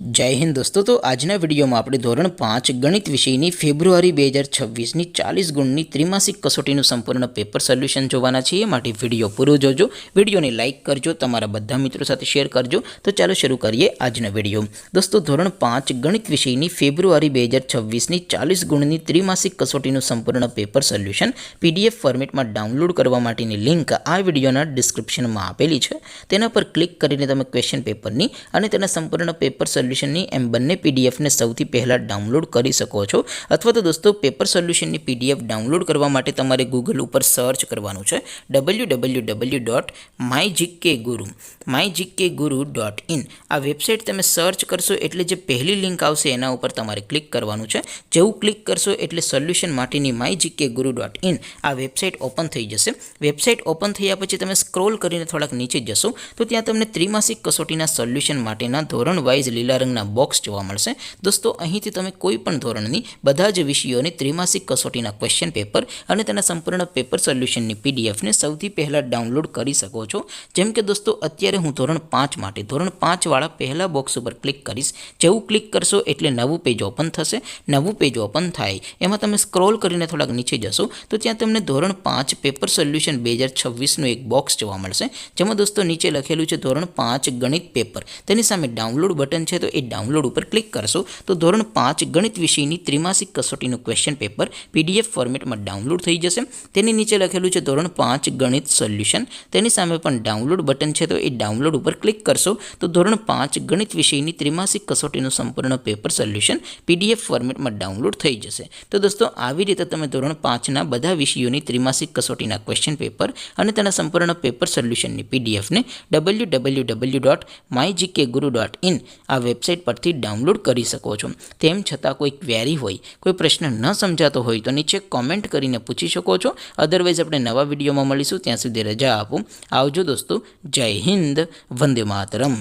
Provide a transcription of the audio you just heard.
जय हिंद दोस्तों। तो आजना विडियो में આપણે ધોરણ 5 ગણિત વિષયની ફેબ્રુઆરી 2026 ની 40 ગુણની ત્રિમાસિક કસોટીનું સંપૂર્ણ પેપર સોલ્યુશન જોવાના છીએ। માટે વિડિયો પૂરો જોજો, વિડિયોને લાઈક કરજો, તમારા બધા મિત્રો સાથે શેર કરજો। તો ચાલો શરૂ કરીએ આજનો વિડિયો। દોસ્તો ધોરણ 5 ગણિત વિષયની ફેબ્રુઆરી 2026 ની 40 ગુણની ત્રિમાસિક કસોટીનું સંપૂર્ણ પેપર સોલ્યુશન PDF ફોર્મેટમાં ડાઉનલોડ કરવા માટેની લિંક આ વિડિયોના ડિસ્ક્રિપ્શનમાં આપેલી છે। તેના પર ક્લિક કરીને તમે ક્વેશ્ચન પેપરની અને તેના સંપૂર્ણ પેપર સોલ્યુશનની એમ બંને PDF ને સૌથી પહેલા ડાઉનલોડ કરી શકો છો। અથવા તો દોસ્તો પેપર સોલ્યુશનની PDF ડાઉનલોડ કરવા માટે તમારે ગૂગલ ઉપર સર્ચ કરવાનું છે www.mygkguru.in। આ વેબસાઇટ તમે સર્ચ કરશો એટલે જે પહેલી લિંક આવશે એના ઉપર તમારે ક્લિક કરવાનું છે। જેવું ક્લિક કરશો એટલે સોલ્યુશન માટેની mygkguru.in આ વેબસાઇટ ઓપન થઈ જશે। વેબસાઇટ ઓપન થયા પછી તમે સ્ક્રોલ કરીને થોડાક નીચે જશો તો ત્યાં તમને ત્રિમાસિક કસોટીના સોલ્યુશન માટેના ધોરણ વાઇઝ લીલા રંગના બોક્સ જોવા મળશે। દોસ્તો અહીંથી તમે કોઈ પણ ધોરણની બધા જ વિષયોની ત્રિમાસિક કસોટીના ક્વેશ્ચન પેપર અને તેના સંપૂર્ણ પેપર સોલ્યુશનની PDF ને સૌથી પહેલા ડાઉનલોડ કરી શકો છો। જેમ કે દોસ્તો અત્યારે હું ધોરણ 5 માટે ધોરણ 5 વાળા પહેલા બોક્સ ઉપર ક્લિક કરીશ। જેવું ક્લિક કરશો એટલે નવું પેજ ઓપન થશે। નવું પેજ ઓપન થાય એમાં તમે સ્ક્રોલ કરીને થોડાક નીચે જશો તો ત્યાં તમને ધોરણ 5 પેપર સોલ્યુશન 2026 નું એક બોક્સ જોવા મળશે। જેમાં દોસ્તો નીચે લખેલું છે ધોરણ 5 ગણિત પેપર, તેની સામે ડાઉનલોડ બટન છે તો એ ડાઉનલોડ ઉપર ક્લિક કરશો તો ધોરણ 5 ગણિત વિષયની ત્રિમાસિક કસોટીનું ક્વેશ્ચન પેપર PDF ફોર્મેટમાં ડાઉનલોડ થઈ જશે। તેની નીચે લખેલું છે ધોરણ 5 ગણિત સોલ્યુશન, તેની સામે પણ ડાઉનલોડ બટન છે તો એ ડાઉનલોડ ઉપર ક્લિક કરશો તો ધોરણ 5 ગણિત વિષયની ત્રિમાસિક કસોટીનું સંપૂર્ણ પેપર સોલ્યુશન PDF ફોર્મેટમાં ડાઉનલોડ થઈ જશે। તો દોસ્તો આવી રીતે તમે ધોરણ 5 ના બધા વિષયોની ત્રિમાસિક કસોટીના ક્વેશ્ચન પેપર અને તેના સંપૂર્ણ પેપર સોલ્યુશનની PDF ને www.mygkguru.in આ વેબસાઇટ પરથી ડાઉનલોડ કરી શકો છો। તેમ છતાં કોઈ ક્વેરી હોય, કોઈ પ્રશ્ન ન સમજાતો હોય તો નીચે કોમેન્ટ કરીને પૂછી શકો છો। અધરવાઇઝ આપણે નવા વિડીયોમાં મળીશું, ત્યાં સુધી રજા આપો। આવજો દોસ્તો, જય હિન્દ, વંદે માતરમ।